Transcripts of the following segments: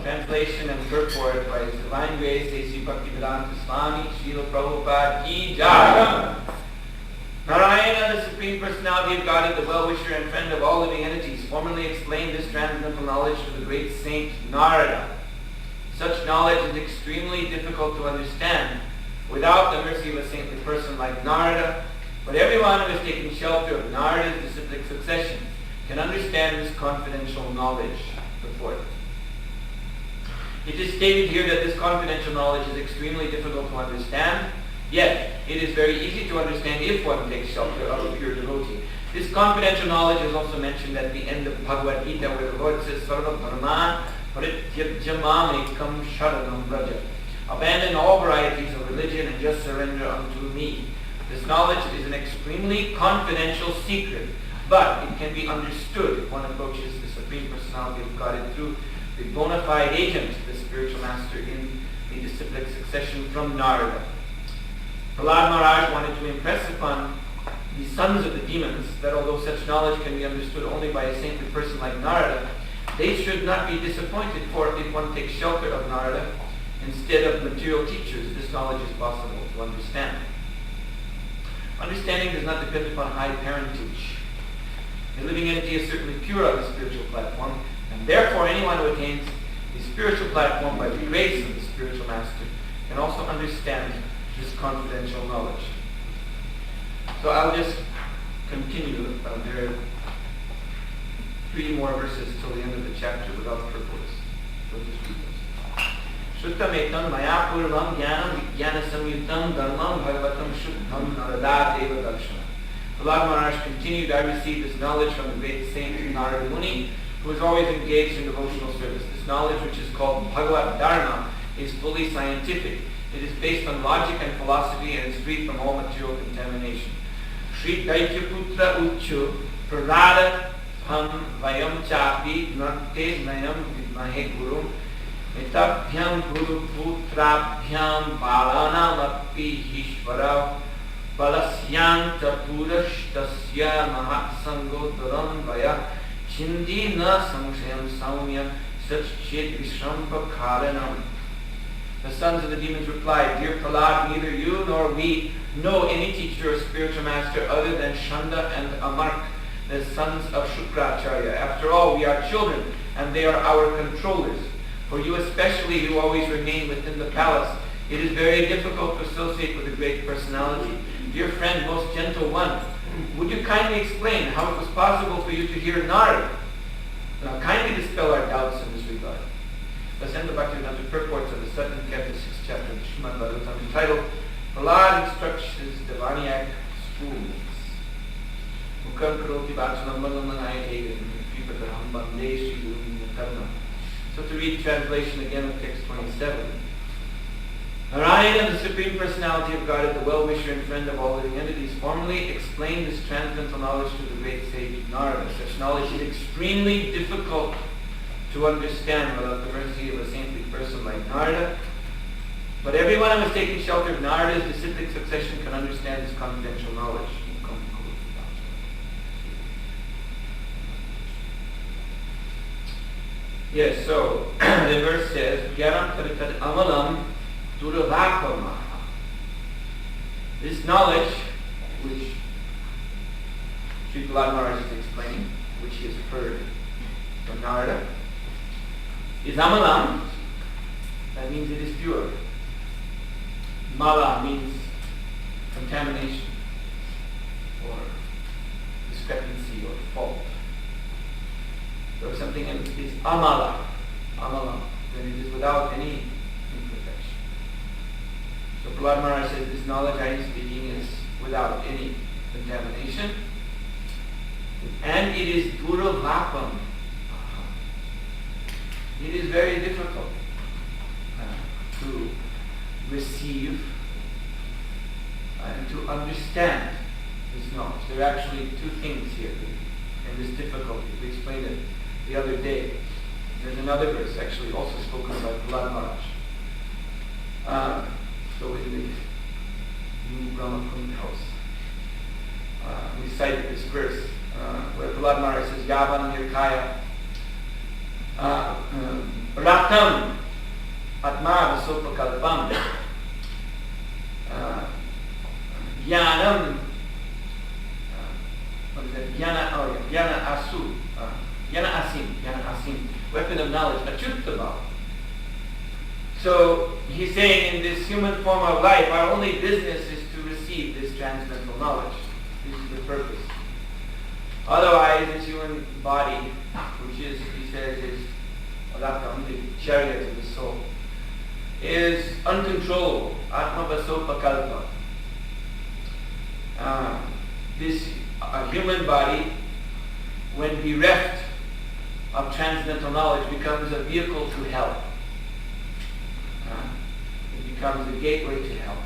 Translation and purport by His Divine Grace, A.C. Bhaktivedanta Swami, Srila Prabhupada Ki Jai. Narayana, the Supreme Personality of Godhead, the well-wisher and friend of all living entities, formally explained this transcendental knowledge to the great saint Narada. Such knowledge is extremely difficult to understand without the mercy of a saintly person like Narada, but everyone who has taken shelter of Narada's disciplic succession can understand this confidential knowledge. Purport. It is stated here that this confidential knowledge is extremely difficult to understand, yet it is very easy to understand if one takes shelter of a pure devotee. This confidential knowledge is also mentioned at the end of Bhagavad Gita, where the Lord says, Sarva Dharman Parityajamamekam Sharanam Vraja. Abandon all varieties of religion and just surrender unto me. This knowledge is an extremely confidential secret, but it can be understood if one approaches the Supreme Personality of Godhead through the bona fide agent, the spiritual master in the disciplic succession from Narada. Prahlad Maharaj wanted to impress upon the sons of the demons that although such knowledge can be understood only by a saintly person like Narada, they should not be disappointed, for if one takes shelter of Narada instead of material teachers, this knowledge is possible to understand. Understanding does not depend upon high parentage. A living entity is certainly pure on the spiritual platform, and therefore anyone who attains the spiritual platform by the grace of the spiritual master can also understand this confidential knowledge. So I'll just continue. There are 3 more verses till the end of the chapter without purpose. So just read this. Shrutam maya purvam jnanam vijnana samyutam dharmam bhagavatam shuddham naradhat eva darshana. Prahlad Maharaj continued, I received this knowledge from the great saint Narada Muni, who is always engaged in devotional service. This knowledge, which is called Bhagavad Dharma, is fully scientific. It is based on logic and philosophy and is free from all material contamination. Shri Daityaputra Uchu Prarada Ham Vayam Chapi Nante Nayam Vidmahe Guru Etabhyam Guru Putrabhyam Balanam Api Hishvara Balasyanta Purashtasya Mahatsangotaram Vaya Chindi Na Samshayam Saumya Satchit Vishramba Karanam. The sons of the demons replied, Dear Prahlad, neither you nor we know any teacher or spiritual master other than Shanda and Amark, the sons of Shukracharya. After all, we are children, and they are our controllers. For you especially, who always remain within the palace, it is very difficult to associate with a great personality. Dear friend, most gentle one, would you kindly explain how it was possible for you to hear Narada? Now kindly dispel our doubts in this regard. Thus enter Bhaktivedanta purports of the 7th canto, 6th chapter of the Śrīmad-Bhāgavatam, entitled Prahlad Instructs His Demoniac Schools. Mukam karoti vachanam mananayate vipataraham bande Sri Guru Nyakarna. So to read translation again of text 27. Narayana, the Supreme Personality of Godhead, the well-wisher and friend of all living entities, formally explained this transcendental knowledge to the great sage Narada. Such knowledge is extremely difficult to understand without the mercy of a saintly person like Narada. But everyone who has taken shelter of Narada's disciplic succession can understand this confidential knowledge. Yes, so the verse says, Gyaram Karitad Amalam Duravakamaha. This knowledge, which Sri Prahlad Maharaj is explaining, which he has heard from Narada, is Amalam. That means it is pure. Mala means contamination or discrepancy or fault. So if something is amala, then it is without any imperfection. So Prahlad Maharaj says this knowledge I am speaking is without any contamination. And it is duravapam. It is very difficult to receive and to understand this knowledge. There are actually 2 things here in this difficulty. We explained it the other day. There's another verse actually also spoken by Prahlad Maharaj. So in the New Brahma Kund house, we cited this verse where Prahlad Maharaj says, Yavan Nirkaya ratam atma vasopakalpam Jnanam, what is that? Jnana asim, weapon of knowledge, achyutabha. So he's saying in this human form of life, our only business is to receive this transcendental knowledge. This is the purpose. Otherwise, this human body, which is, he says, is ratam, the chariot of the soul, is uncontrollable. Atma vasopakalpa. This human body, when bereft of transcendental knowledge, becomes a vehicle to hell. It becomes a gateway to hell.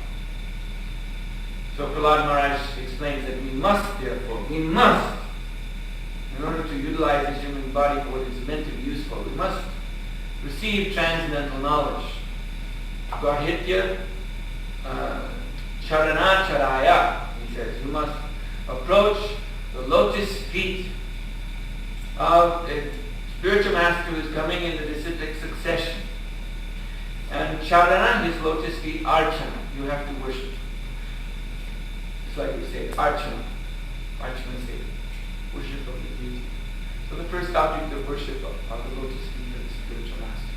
So Prahlad Maharaj explains that we must, therefore, in order to utilize this human body for what it's meant to be used for, we must receive transcendental knowledge. Garhitya charanacharaya. He says, you must approach the lotus feet of a spiritual master who is coming in the disciplic succession. And charana, his lotus feet, archana. You have to worship. It's like we say, archana. Archana is worship of the deity. So the first object of worship are the lotus feet of the spiritual master.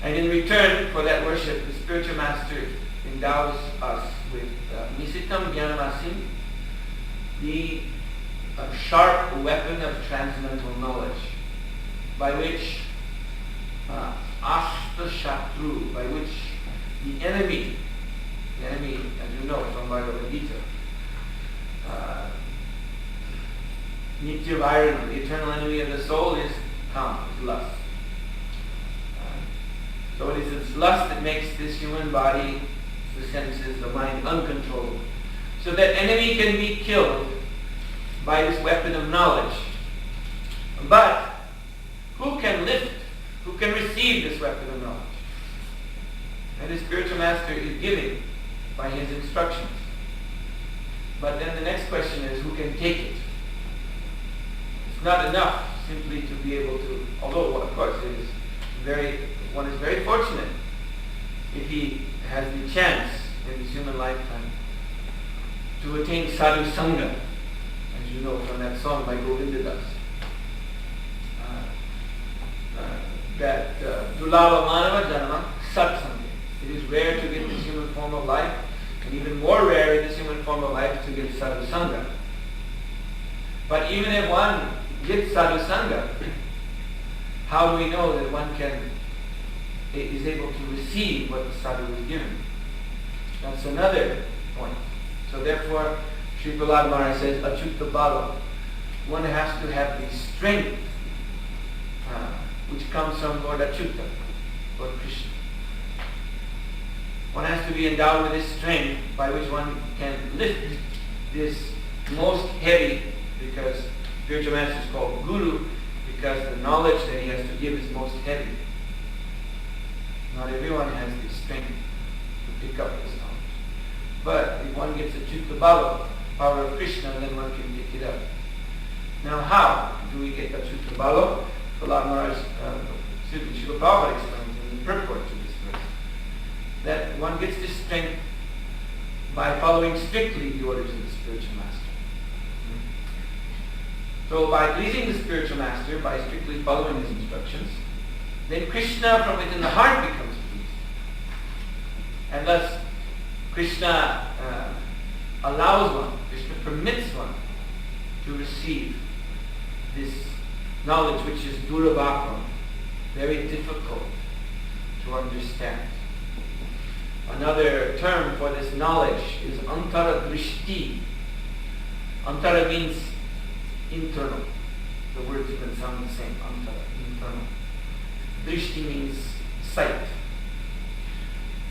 And in return for that worship, the spiritual master endows us with nisitam jnanamasim, the sharp weapon of transcendental knowledge, by which ashta shatru, by which the enemy, as you know from Bhagavad Gita, nitya vairana, the eternal enemy of the soul, is kama, is lust. So it is this lust that makes this human body, the senses, the mind, uncontrollable. So that enemy can be killed by this weapon of knowledge. But who can receive this weapon of knowledge? And the spiritual master is giving by his instructions. But then the next question is, who can take it? It's not enough simply to be able to, although of course one is very fortunate if he has the chance in his human lifetime to attain sadhu sangha, as you know from that song by Govinda Das. That dulabha manava janama satsanga. It is rare to get this human form of life, and even more rare in this human form of life to get sadhu sangha. But even if one gets sadhu sangha, how do we know that one is able to receive what the sadhu is given? That's another point. So therefore, Sri Prahlad Maharaj says, achyuta bala. One has to have the strength which comes from Lord Achyuta, Lord Krishna. One has to be endowed with this strength by which one can lift this most heavy, because spiritual master is called Guru, because the knowledge that he has to give is most heavy. Not everyone has the strength to pick up this knowledge. But if one gets Achyuta Bala, power of Krishna, then one can pick it up. Now how do we get Achyuta Bala? Prahlad Maharaj, Srila Prabhupada explains in the purport to this verse, that one gets this strength by following strictly the orders of the spiritual master. So by pleasing the spiritual master, by strictly following his instructions, then Krishna from within the heart becomes pleased. And thus Krishna allows one, Krishna permits one to receive this knowledge which is durabhakam, very difficult to understand. Another term for this knowledge is antara drishti. Antara means internal. The words even sound the same. Antara, internal. Drishti means sight.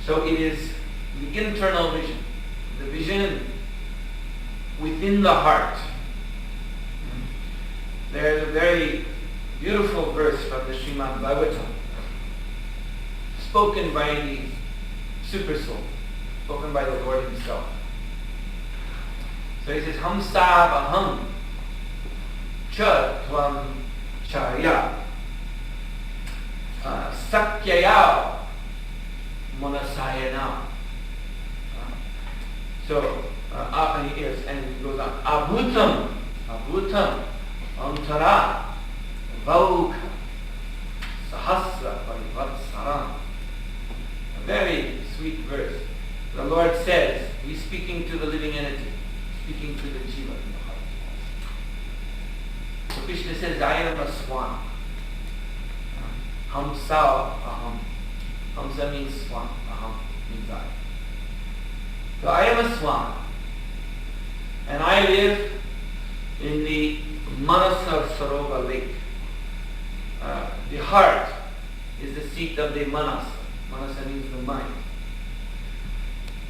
So it is the internal vision, the vision within the heart. There's a very beautiful verse from the Śrīmad-Bhāgavatam, spoken by the Super Soul, spoken by the Lord himself. So he says, Hamsavaham cha tvam charya Sakyaya Manasayana. And it goes on. Abhutam, Antara, Vaukha, Sahasra Parivatsaram. A very sweet verse. The Lord says, He's speaking to the living entity, speaking to the jiva in the heart. So Krishna says, I am a swan. Hamsa aham. Hamsa means swan. Aham means I. So I am a swan. And I live in the Manasa Sarova lake. The heart is the seat of the Manasa. Manasa means the mind.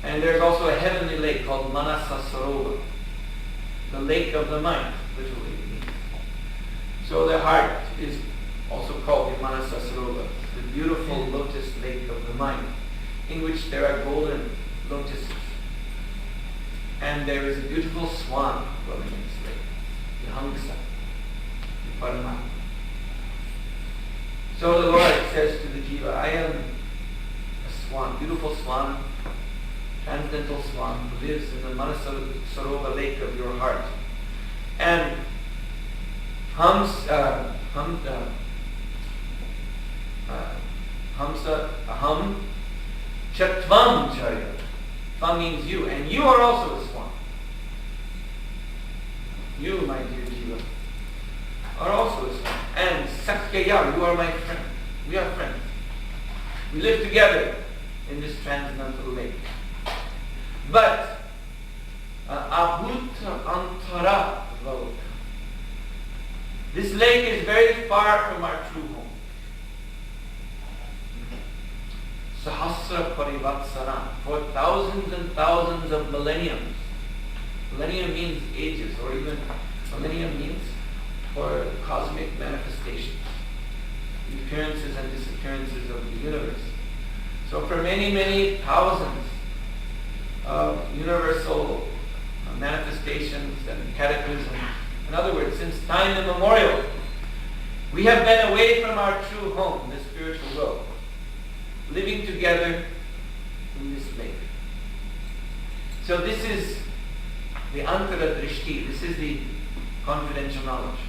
And there's also a heavenly lake called Manasa Sarova. The lake of the mind, literally it means. So the heart is also called the Manasa Sarova, the beautiful lotus lake of the mind, in which there are golden lotuses. And there is a beautiful swan dwelling in this lake, the Hangsa, the Paramatma. So the Lord says to the jiva, I am a swan, beautiful swan, transcendental swan, who lives in the Manasa Sarova lake of your heart. And Hamsa, Aham, Chatvam Charya. Tvam means you, and you are also a swan. You, my dear jiva, are also a swan. And Sakyaya, you are my friend. We are friends. We live together in this transcendental lake. But Abhuta Antara Loka. This lake is very far from our true home. Sahasra Parivatsaram, for thousands and thousands of millenniums. Millennium means ages, or even millennium means for cosmic manifestations, the appearances and disappearances of the universe. So for many, many thousands of universal manifestations and cataclysms, in other words, since time immemorial, we have been away from our true home, the spiritual world, living together in this lake. So this is the Antara Drishti, this is the confidential knowledge,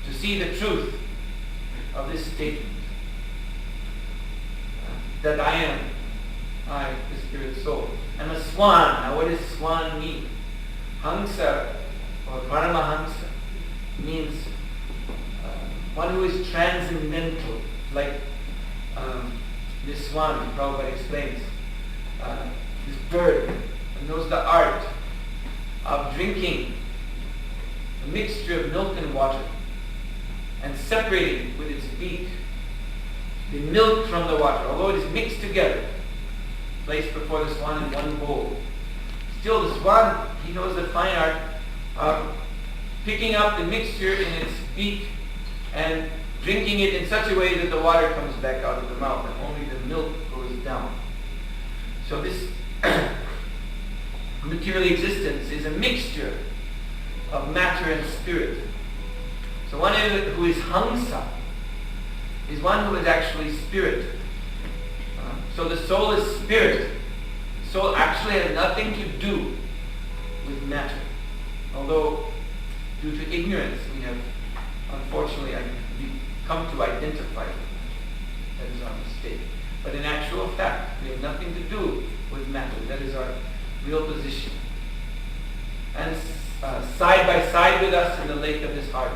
to see the truth of this statement, that I, the spirit soul, am a swan. Now what does swan mean? Hangsa, or Paramahamsa, means one who is transcendental, like this swan, Prabhupada explains, this bird who knows the art of drinking a mixture of milk and water and separating with its beak the milk from the water, although it is mixed together, placed before the swan in one bowl. Still the swan, he knows the fine art of picking up the mixture in its beak and drinking it in such a way that the water comes back out of the mouth and only the milk goes down. So this material existence is a mixture of matter and spirit. So one who is Hamsa is one who is actually spirit. So the soul is spirit. The soul actually has nothing to do with matter. Although due to ignorance we have unfortunately come to identify with matter. That is our mistake. But in actual fact, we have nothing to do with matter. That is our real position. And side by side with us in the lake of this heart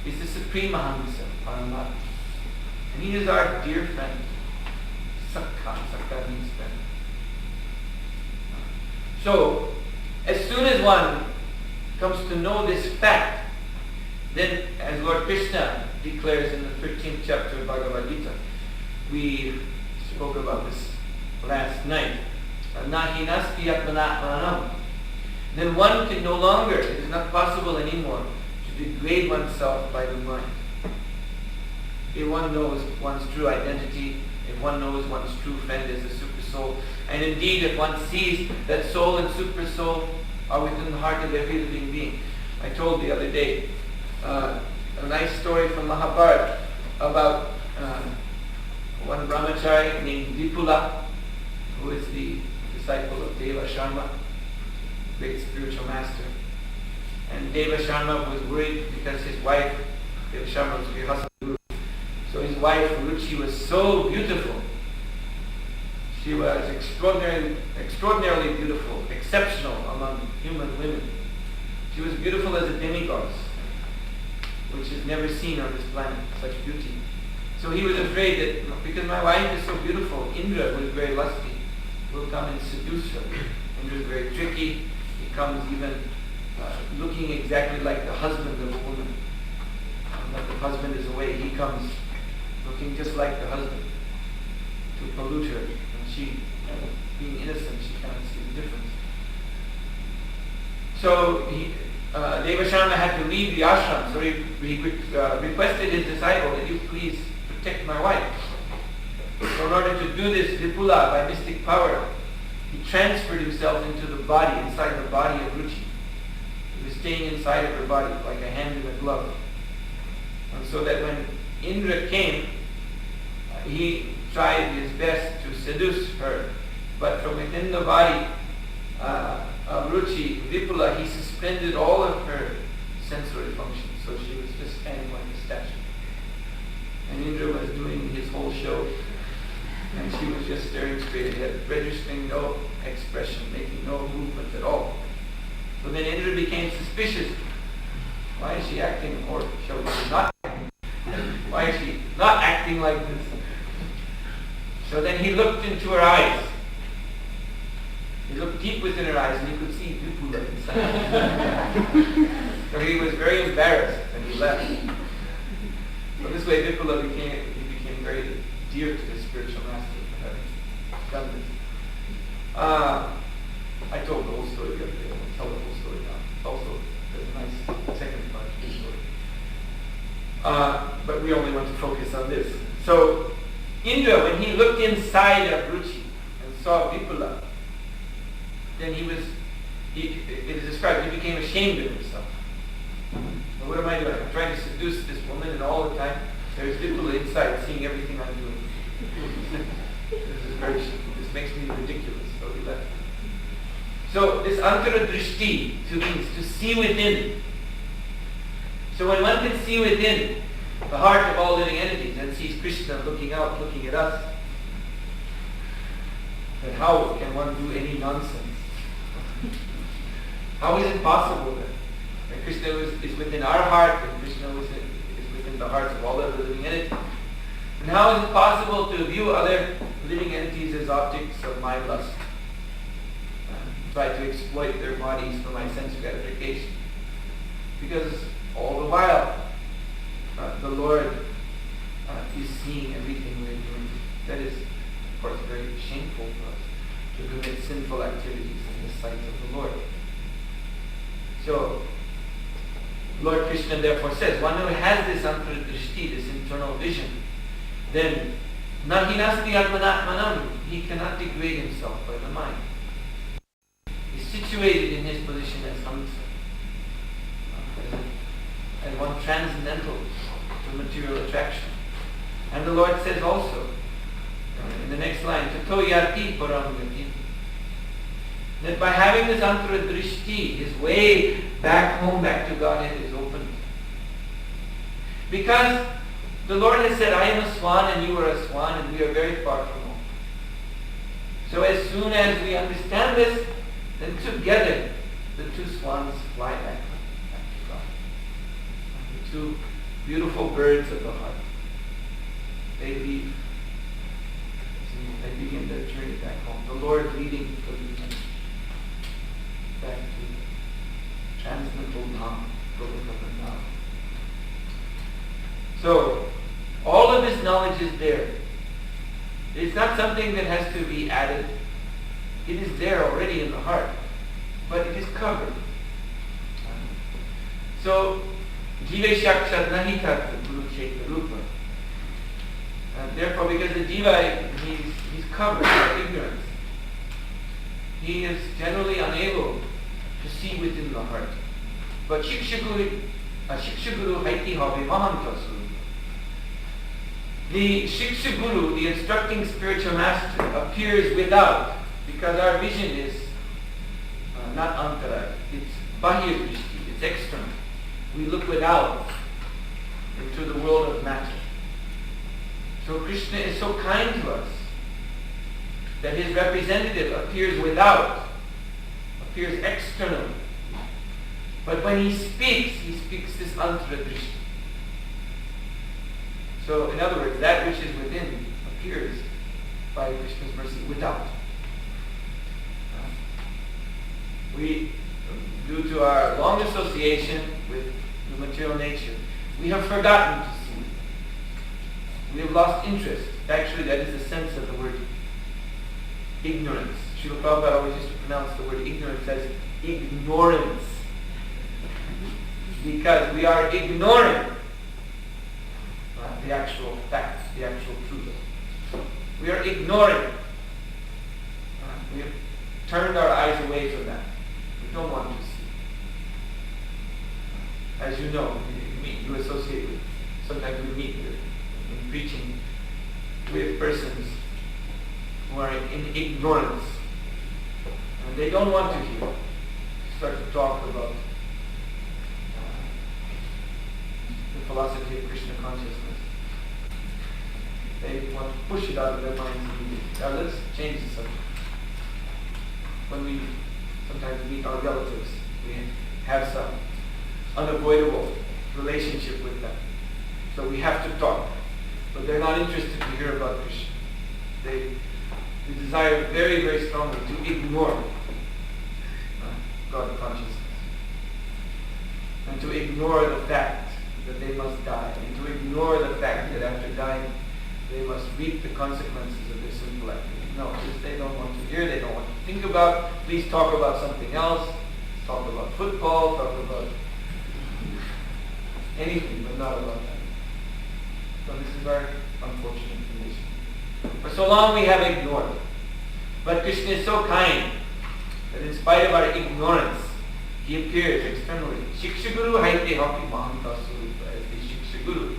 is the Supreme Mahamsa, Paramatma. And he is our dear friend. Sakha. Sakha means friend. So, as soon as one comes to know this fact, then, as Lord Krishna declares in the 13th chapter of Bhagavad Gita, we spoke about this last night, Nahi nasti atmanatmanam. Then one can no longer, it is not possible anymore, to degrade oneself by the mind. If one knows one's true identity, if one knows one's true friend is the super soul, and indeed if one sees that soul and super soul are within the heart of every living being. I told the other day a nice story from Mahabharata about one brahmachari named Vipula, who is the disciple of Deva Sharma, great spiritual master. And Deva Sharma was worried because his wife, Deva Sharma was Grihastha Guru, so his wife Ruchi was so beautiful. She was extraordinarily beautiful, exceptional among human women. She was beautiful as a demigod, which is never seen on this planet, such beauty. So he was afraid that because my wife is so beautiful, Indra, who is very lusty, will come and seduce her. Indra is very tricky. He comes even looking exactly like the husband of a woman. When the husband is away, he comes looking just like the husband to pollute her. And she, being innocent, she cannot see the difference. So Deva Sharma had to leave the ashram. So he requested his disciple that you please protect my wife. So in order to do this, Vipula, by mystic power, he transferred himself into the body, inside the body of Ruchi. He was staying inside of her body, like a hand in a glove. And so that when Indra came, he tried his best to seduce her. But from within the body of Ruchi, Vipula, he suspended all of her sensory functions. So she was just standing like a statue. And Indra was doing his whole show. And she was just staring straight ahead, registering no expression, making no movement at all. So then Indra became suspicious. Why is she acting, or shall we say not acting? Why is she not acting like this? So then he looked into her eyes. He looked deep within her eyes and he could see Vipula inside. So he was very embarrassed and he left. So this way Vipula became very dear to the spiritual master for having done this. I told the whole story the other day. I'll tell the whole story now. Also, there's a nice second part to the story. But we only want to focus on this. So Indra, when he looked inside of Ruchi and saw Vipula, then it is described, he became ashamed of himself. Now, what am I doing? I'm trying to seduce this woman, and all the time there's Vipula inside seeing everything I'm doing. This makes me ridiculous. So he left. So this antara drishti means to see within. So when one can see within the heart of all living entities and sees Krishna looking out, looking at us, then how can one do any nonsense? How is it possible that Krishna is within our heart and Krishna is within the hearts of all other living entities? And how is it possible to view other living entities as objects of my lust? Try to exploit their bodies for my sense gratification. Because all the while, the Lord is seeing everything we're doing. That is, of course, very shameful for us to commit sinful activities in the sight of the Lord. So, Lord Krishna therefore says, one who has this antardrashti, this internal vision, then nahinasti atmanatmanam, he cannot degrade himself by the mind. He's situated in his position as Hamsa, as one transcendental to material attraction. And the Lord says also, in the next line, Tato yati param gati, that by having this antaradrishti, his way back home, back to Godhead is opened. Because the Lord has said, I am a swan and you are a swan, and we are very far from home. So as soon as we understand this, then together the two swans fly back to God. The two beautiful birds of the heart. They leave. They begin their journey back home. The Lord leading the legion back to transcendental Dham, Govardhan. So, all of this knowledge is there. It's not something that has to be added. It is there already in the heart, but it is covered. So, Jiva Shakshat Nahitat Guru Chaitanya Rupa. Therefore, because the Jiva, he's covered by ignorance. He is generally unable to see within the heart. But Shikshaguru Haiti Habe Mahantasu. The Shiksha Guru, the instructing spiritual master, appears without, because our vision is not antara, it's bahir drishti, it's external. We look without into the world of matter. So Krishna is so kind to us that his representative appears without, appears externally. But when he speaks this antara drishti. So in other words, that which is within appears by Krishna's mercy without. We, due to our long association with the material nature, we have forgotten to see. We have lost interest. Actually, that is the sense of the word ignorance. Srila Prabhupada always used to pronounce the word ignorance as ignorance. Because we are ignoring the actual facts, the actual truth. We are ignoring. We have turned our eyes away from that. We don't want to see. As you know, you associate with, sometimes we meet in preaching with persons who are in ignorance. And they don't want to hear. Start to talk about the philosophy of Krishna consciousness. They want to push it out of their minds immediately. Now let's change the subject. When we sometimes meet our relatives, we have some unavoidable relationship with them. So we have to talk. But they're not interested to hear about Krishna. They desire very, very strongly to ignore God consciousness. And to ignore the fact that they must die. And to ignore the fact that after dying, they must reap the consequences of their sinful activity. No, this they don't want to hear, they don't want to think about. Please talk about something else. Talk about football, talk about anything, but not about that. So this is our unfortunate condition. For so long we have ignored. But Krishna is so kind that in spite of our ignorance, he appears externally. Shiksha Guru haite hapi mahanta surupa as the Shiksha Guru.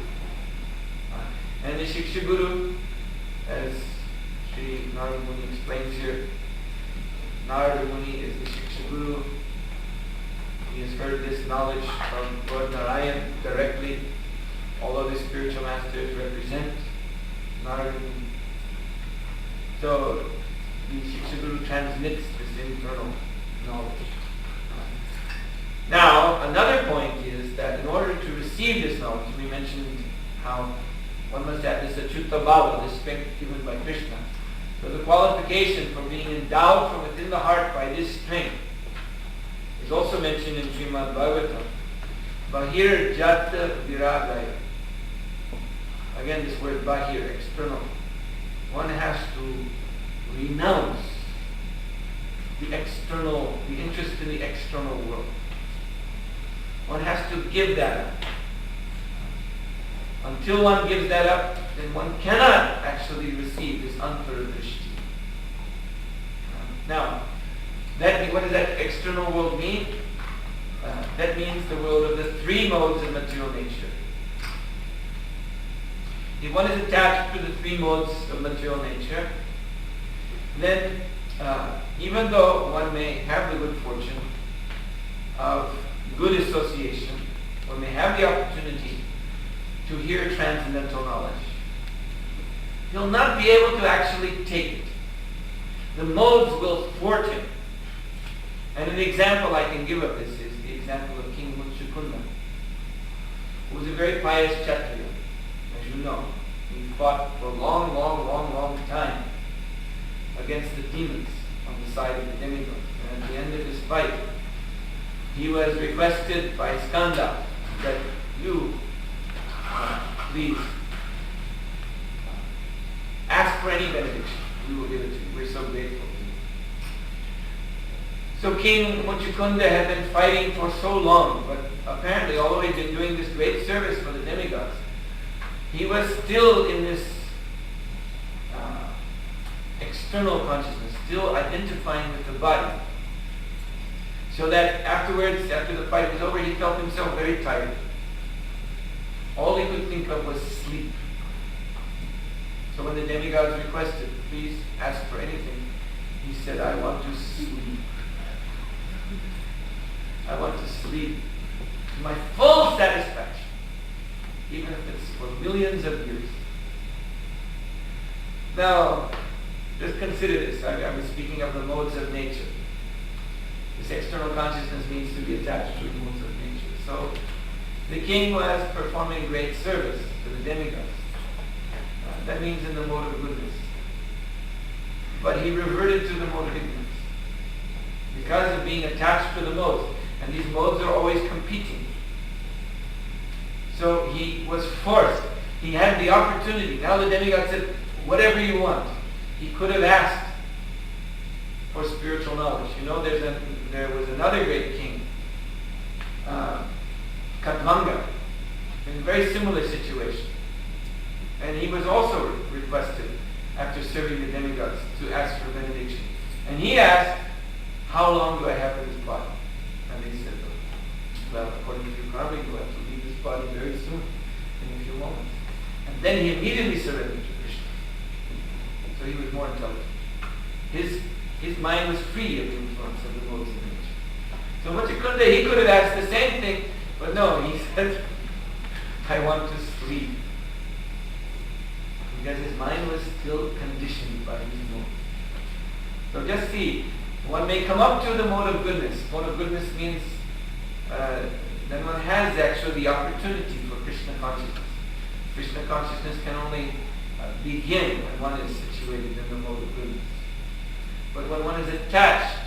And the Shiksha Guru, as Sri Narada Muni explains here, Narada Muni is the Shiksha Guru. He has heard this knowledge from Lord Narayan directly. All of the spiritual masters represent Narada Muni. So the Shiksha Guru transmits this internal knowledge. Now, another point is that in order to receive this knowledge, we mentioned how one must have this Achyuta Bhava, this strength given by Krishna. So the qualification for being endowed from within the heart by this strength is also mentioned in Śrīmad-Bhāgavatam. Bahir Jata Viragaya. Again, this word bahir, external. One has to renounce the external, the interest in the external world. One has to give that up. Until one gives that up, then one cannot actually receive this antara drishti. Now, what does that external world mean? That means the world of the three modes of material nature. If one is attached to the three modes of material nature, then even though one may have the good fortune of good association, one may have the opportunity to hear transcendental knowledge, he'll not be able to actually take it. The modes will thwart him. And an example I can give of this is the example of King Muchukunda, who was a very pious Kshatriya, as you know. He fought for a long time against the demons on the side of the demigods. And at the end of his fight, he was requested by Skanda that you, please, ask for any benediction. We will give it to you. We're so grateful to you. So King Muchukunda had been fighting for so long, but apparently, although he'd been doing this great service for the demigods, he was still in this external consciousness, still identifying with the body. So that afterwards, after the fight was over, he felt himself very tired. All he could think of was sleep. So when the demigods requested, please ask for anything, he said, I want to sleep. I want to sleep to my full satisfaction, even if it's for millions of years. Now, just consider this. I was speaking of the modes of nature. This external consciousness means to be attached to the modes of nature. So, the king was performing great service to the demigods. That means in the mode of goodness. But he reverted to the mode of ignorance because of being attached to the modes. And these modes are always competing. So he was forced. He had the opportunity. Now the demigod said, whatever you want. He could have asked for spiritual knowledge. You know, there was another great king, Katmanga, in a very similar situation. And he was also requested, after serving the demigods, to ask for benediction. And he asked, how long do I have in this body? And they said, well, according to your karma, you have to leave this body very soon, in a few moments. And then he immediately surrendered to Krishna. So he was more intelligent. His mind was free of the influence of the modes of nature. So Muchikunda, he could have asked the same thing, but no, he said, I want to sleep. Because his mind was still conditioned by these modes. So just see, one may come up to the mode of goodness. Mode of goodness means then one has actually the opportunity for Krishna consciousness. Krishna consciousness can only begin when one is situated in the mode of goodness. But when one is attached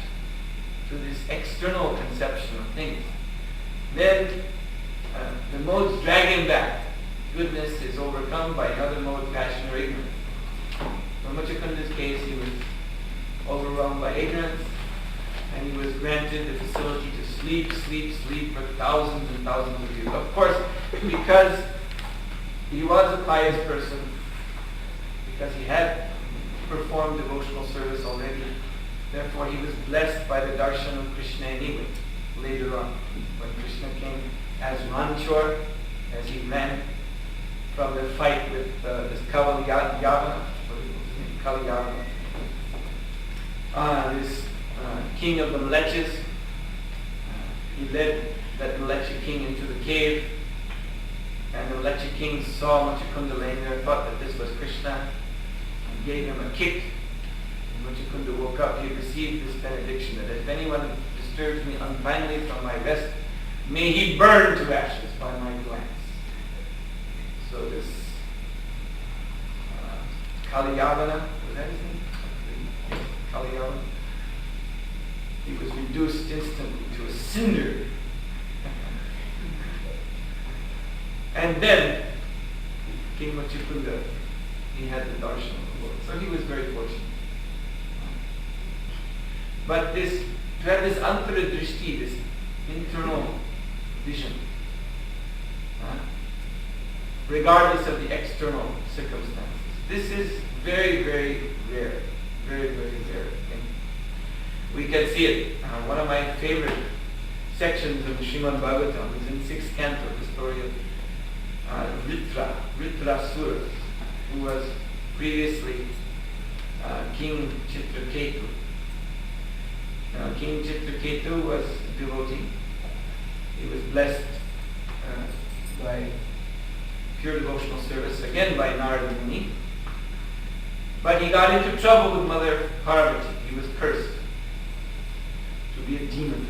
to this external conception of things, then the modes drag him back. Goodness is overcome by another mode, passion or ignorance. In Muchikunda's case, he was overwhelmed by ignorance, and he was granted the facility to sleep for thousands and thousands of years. Of course, because he was a pious person, because he had performed devotional service already, therefore he was blessed by the darshan of Krishna anyway, later on, when Krishna came as Ranchor, as he ran from the fight with this Kaliyavana, this king of the Mlechas. He led that Mlecha king into the cave, and the Mlecha king saw Muchikunda laying there, thought that this was Krishna, and gave him a kick. And Muchikunda woke up. He received this benediction that if anyone disturbs me untimely from my rest, may he burn to ashes by my glance. So this Kaliyavana, was that his name? Kaliyavana. He was reduced instantly to a cinder. And then King Muchikunda, he had the darshan of the Lord. So he was very fortunate. But to have this antara drishti, this internal vision, regardless of the external circumstances, this is very, very rare. Very, very rare thing. We can see it. One of my favorite sections of the Śrīmad-Bhāgavatam is in 6th canto, the story of Vritrasura, who was previously King Chitraketu. King Chitraketu was a devotee. He was blessed by pure devotional service, again by Narada Muni. But he got into trouble with Mother Parvati. He was cursed to be a demon.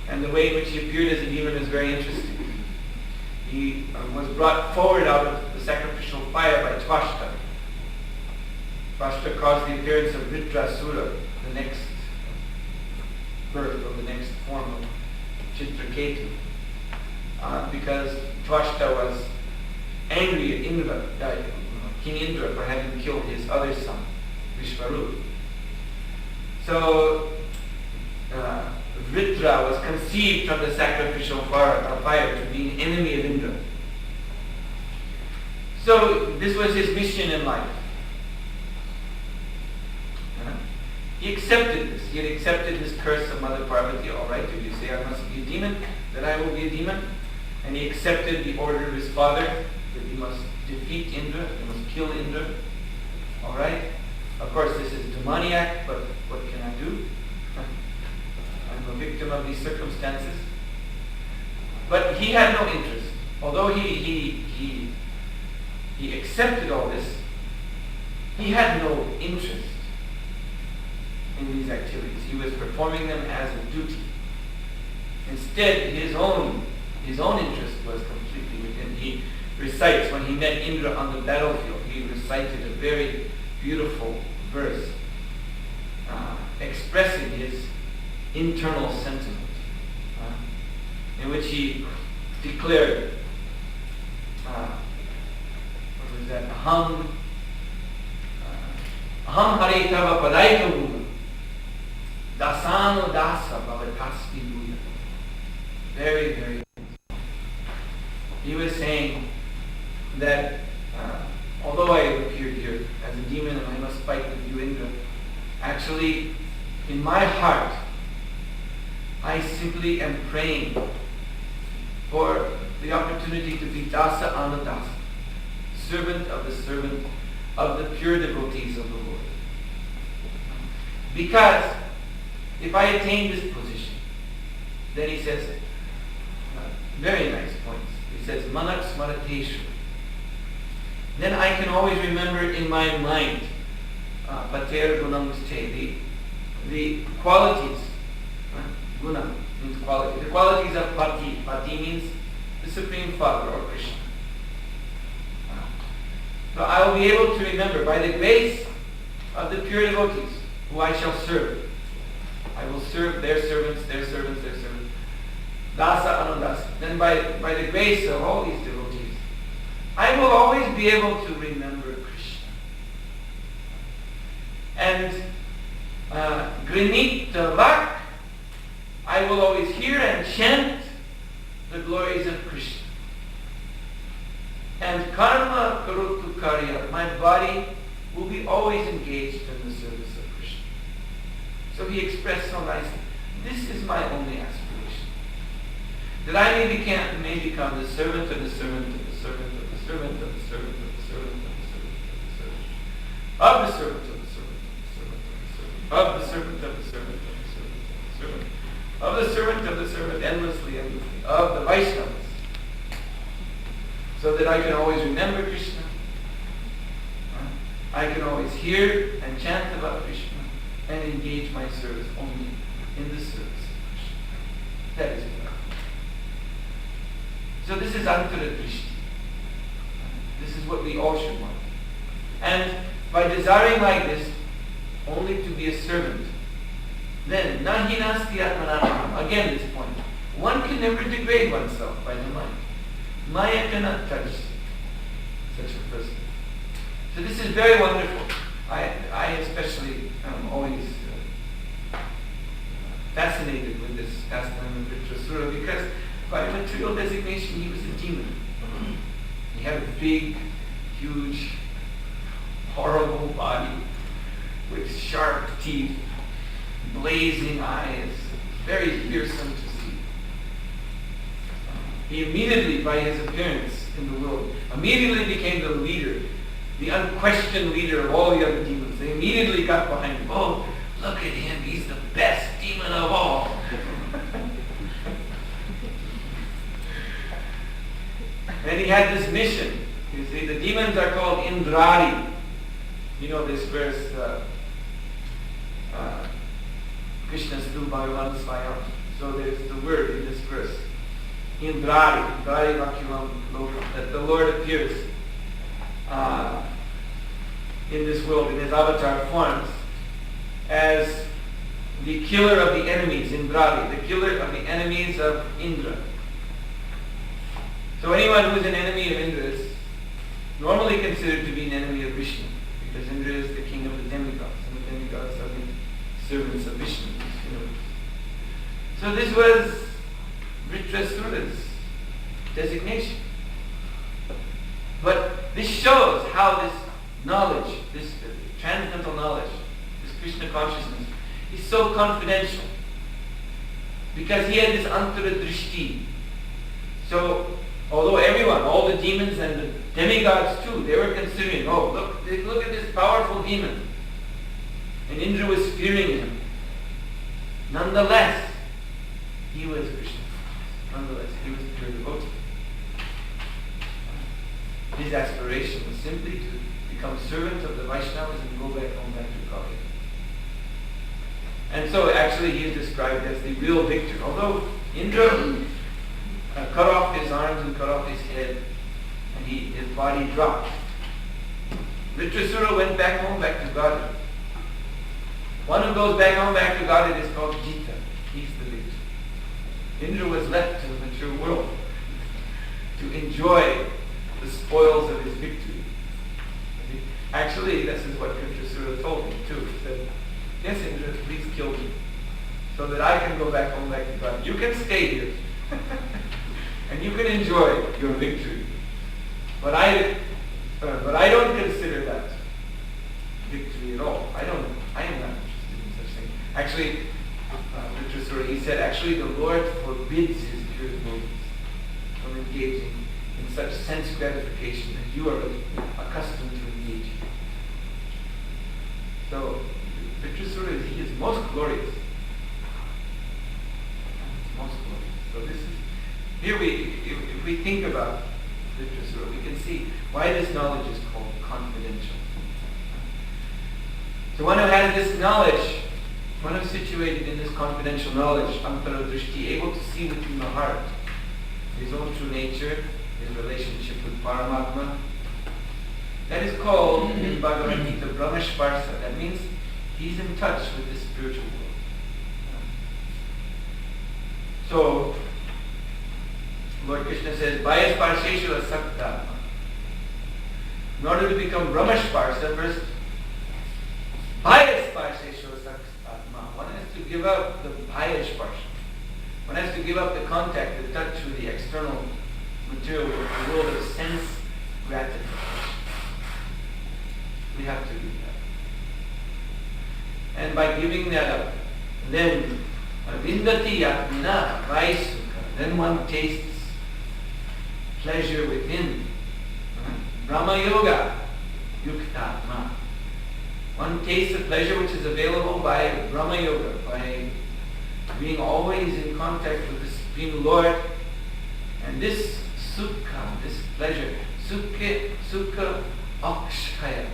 And the way in which he appeared as a demon is very interesting. He was brought forward out of the sacrificial fire by Tvashta. Tvashta caused the appearance of Vritrasura, the next birth or the next form of Chitraketu. Because Tvashta was angry at Indra, King Indra, for having killed his other son, Vishvarupa. So Vritra was conceived from the sacrificial fire to be an enemy of Indra. So this was his mission in life. He accepted this. He had accepted this curse of Mother Parvati. All right, if you say I must be a demon, then I will be a demon. And he accepted the order of his father that he must defeat Indra, he must kill Indra. Alright? Of course, this is demoniac, but what can I do? I'm a victim of these circumstances. But he had no interest. Although he accepted all this, he had no interest in these activities. He was performing them as a duty. Instead, his own interest was completely within. He recites, when he met Indra on the battlefield, he recited a very beautiful verse expressing his internal sentiment, in which he declared, what was that? Aham hare tava padaita bhuva dasano dasa bhavatasmi bhuya. Very, very. He was saying that although I have appeared here as a demon and I must fight with you, Indra, actually, in my heart, I simply am praying for the opportunity to be Dasa Anandasa, servant of the pure devotees of the Lord. Because if I attain this position, then he says, very nice points. He says, Manak Smarateshu. Then I can always remember in my mind, Pater Gunam Ste, the qualities. Guna means quality. The qualities of Pati. Pati means the Supreme Father or Krishna. So I will be able to remember by the grace of the pure devotees who I shall serve. I will serve their servants, their servants, their servants. Dasa Anandasa. Then by the grace of all these devotees, I will always be able to remember Krishna. And Grinit Vak, I will always hear and chant the glories of Krishna. And Karma Karotu Karya, my body will be always engaged in the service of Krishna. So he expressed so nicely, this is my only aspiration. That I may become the servant of the servant of the servant of the servant of the servant of the servant of the servant of the servant of the servant of the servant of the servant of the servant of the servant of the servant of the servant of the servant, endlessly, of the Vaishnavas. So that I can always remember Krishna. I can always hear and chant about Krishna and engage my service only in the service of Krishna. That is what I want. So this is Antara Drishti. This is what we all should want. And by desiring like this, only to be a servant, then nahi nasti atmanatmam. Again this point. One can never degrade oneself by the mind. Maya cannot touch such a person. So this is very wonderful. I especially am always fascinated with this pastime of Vritrasura because by material designation he was a demon. He had a big, huge, horrible body with sharp teeth, blazing eyes, very fearsome to see. He immediately, by his appearance in the world, immediately became the leader, the unquestioned leader of all the other demons. They immediately got behind him. Oh, look at him, he's the best demon of all. And he had this mission. You see, the demons are called Indrari. You know this verse, Krishna Stu Bhagavan Svayam. So there's the word in this verse. Indrari Vakyulam Lokam, that the Lord appears in this world in his avatar forms as the killer of the enemies, Indrari, the killer of the enemies of Indra. So anyone who is an enemy of Indra is normally considered to be an enemy of Vishnu, because Indra is the king of the demigods, and the demigods are the servants of Vishnu. So this was Vritrasura's designation. But this shows how this knowledge, this transcendental knowledge, this Krishna consciousness, is so confidential. Because he had this Antara Drishti. So, although everyone, all the demons and the Demigods too, they were considering, oh, look at this powerful demon. And Indra was fearing him. Nonetheless, he was Krishna. Nonetheless, he was pure devotee. His aspiration was simply to become servant of the Vaishnavas and go back home back to God. And so actually he is described as the real victor. Although Indra cut off his arms and cut off his head, and his body dropped. Vritrasura went back home back to God. One who goes back home back to God is called Jita. He's the victor. Indra was left in the material world to enjoy the spoils of his victory. Actually, this is what Vritrasura told him too. He said, yes, Indra, please kill me so that I can go back home back to God. You can stay here and you can enjoy your victory. But I don't consider that victory at all. I am not interested in such things. Actually, Vritrasura, he said, actually the Lord forbids his pure devotees from engaging in such sense gratification that you are accustomed to engage in. So, Vritrasura, he is most glorious. Most glorious. So this is, here if we think about Vritrasura, we can see why this knowledge is called confidential. So one who has this knowledge, one who is situated in this confidential knowledge, Antara Drishti, able to see within the heart his own true nature, his relationship with Paramatma, that is called in Bhagavad Gita Brahmasparsa. That means he's in touch with the spiritual world. So Lord Krishna says, Bhayasparsheshu asakta. In order to become Brahmasparsa, first, Bhayasparsheshu asakta. One has to give up the Bhayasparsha. One has to give up the contact, the touch with the external material world, the world of sense gratification. We have to do that. And by giving that up, then Vindati Atmina Vaisukha, then one tastes pleasure within. Brahma Yoga Yuktatma. One tastes the pleasure which is available by Brahma Yoga, by being always in contact with the Supreme Lord. And this sukha, this pleasure, sukha akshaya.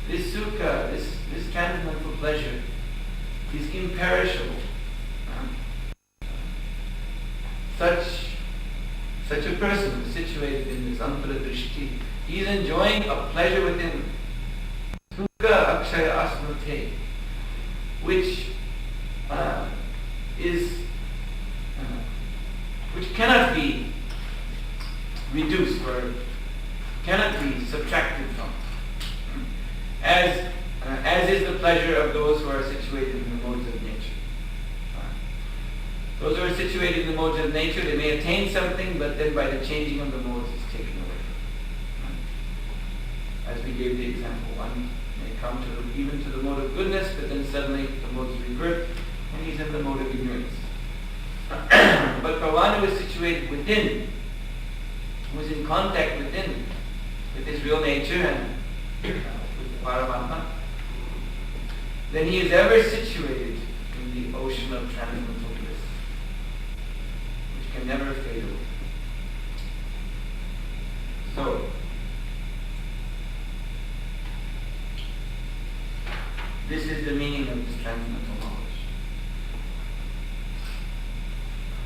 This sukha, this transcendental pleasure is imperishable. Such a person who is situated in this antara drishti, he is enjoying a pleasure within. Sukha akshaya asmate, which which cannot be reduced or cannot be subtracted from, as is the pleasure of those who are situated in the modes of nature. Those who are situated in the modes of nature, they may attain something, but then by the changing of the modes, it's taken away. As we gave the example, one may come to even to the mode of goodness, but then suddenly the modes revert, and he's in the mode of ignorance. But for one who is situated within, who is in contact within, with his real nature and with Paramatma, then he is ever situated in the ocean of transcendental bliss, which can never fade away. So, this is the meaning of this transcendental knowledge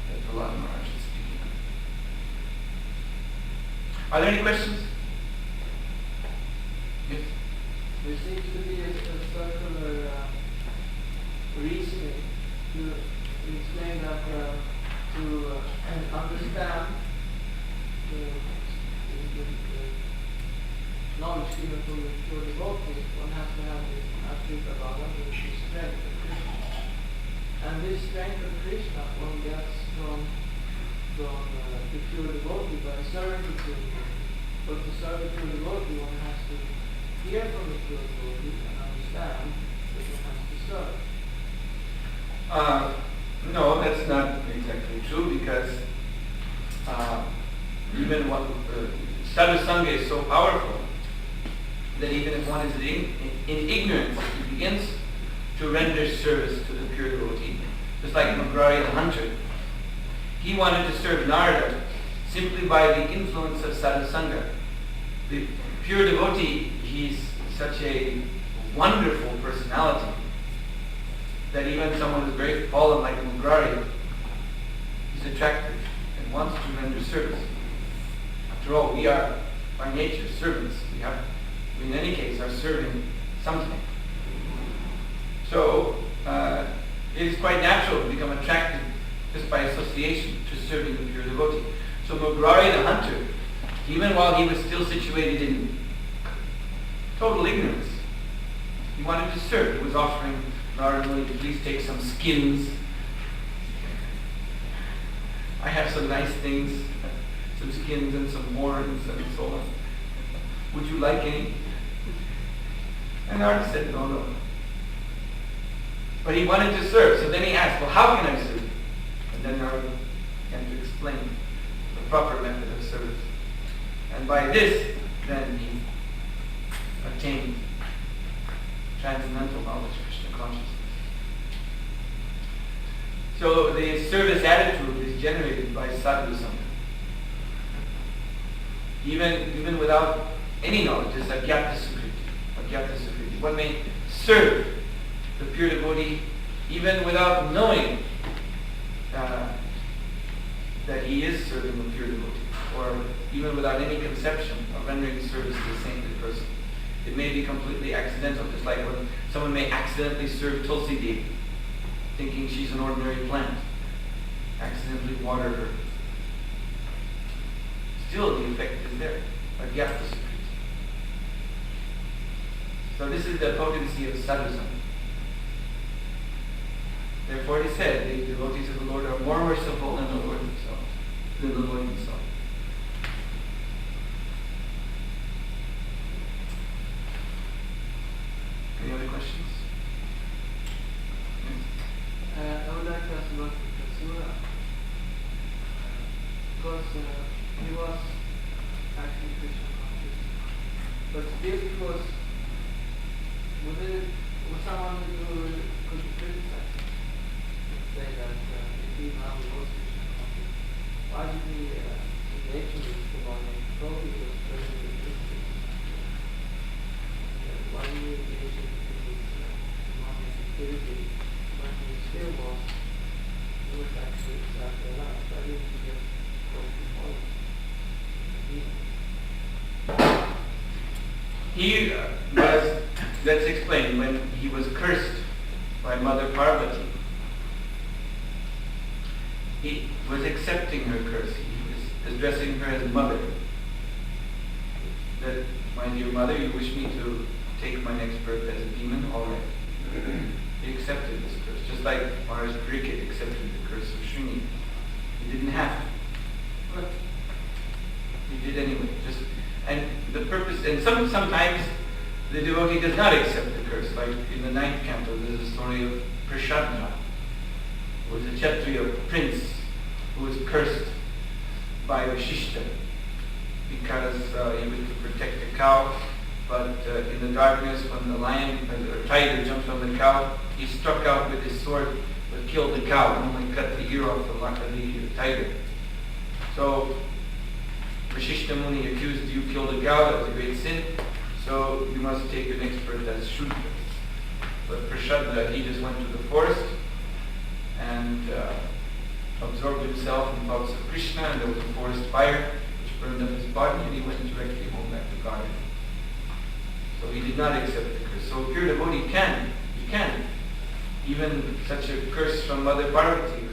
that Prahlad Maharaj is speaking of. Are there any questions? Yes? There seems to be a circular reasoning to explain that to understand the knowledge given from the pure devotee, one has to have this Ashvita Bhava, which is strength of Krishna. And this strength of Krishna one gets from the pure devotee by serving the pure devotee. But to serve the pure devotee, one has to hear from the pure devotee and understand that one has to serve. No, that's not exactly true, because even what Sadhu Sangha is so powerful that even if one is in ignorance, he begins to render service to the pure devotee. Just like Mugrari the hunter. He wanted to serve Narada simply by the influence of Sadhu Sangha. The pure devotee, he's such a wonderful personality that even someone who's very fallen like Mugrari, he's attractive and wants to render service. After all, we are by nature servants. We in any case are serving something. So it is quite natural to become attracted just by association to serving the pure devotee. So Mugrari the hunter, even while he was still situated in total ignorance, he wanted to serve. He was offering Narada Muni to please take some skins. I have some nice things, some skins and some horns and so on. Would you like any? And Narada said, no. But he wanted to serve, so then he asked, well, how can I serve? And then Narada began to explain the proper method of service. And by this, then he attained transcendental knowledge of Krishna consciousness. So the service attitude is generated by sadhu sangha. Even without any knowledge, it's agyata sukriti. One may serve the pure devotee even without knowing that he is serving the pure devotee, or even without any conception of rendering service to a saintly person. It may be completely accidental, just like when someone may accidentally serve Tulsi Devi, thinking she's an ordinary plant, accidentally water her. Still the effect is there, agyata sukriti. So this is the potency of sadhu sangha. Therefore he said, the devotees of the Lord are more merciful than the Lord himself. Any other questions? I would like to ask about Kasura. Because he was actually Krishna conscious. But still it was someone who could criticize him. Say that if he now was Krishna conscious, why did he engage in this demonic probably he was present in this why did he engage in this demonic activity when he still was actually exactly alive? Why didn't he just go before He was, let's explain, when he was cursed by Mother Parvati, he was accepting her curse. He was addressing her as mother. That, my dear mother, you wish me to take my next birth as a demon? All right. He accepted this curse, just like Maharaj Parikshit accepted the curse of Srini. He didn't have to, but he did anyway. And the purpose, and sometimes the devotee does not accept the curse. Like in the 9th canto, there's a story of Prashadra, who was a Kshatriya prince who was cursed by Vashishta because he was to protect a cow, but in the darkness, when the lion or tiger jumped on the cow, he struck out with his sword but killed the cow and only cut the ear off the tiger. So Vashishta Muni accused, you killed a cow, that was a great sin, so you must take your next birth as Shudra. But Prashadra, he just went to the forest and absorbed himself in thoughts of Krishna, and there was a forest fire which burned up his body, and he went directly home back to Godhead. So he did not accept the curse. So a pure devotee can, even such a curse from Mother Parvati,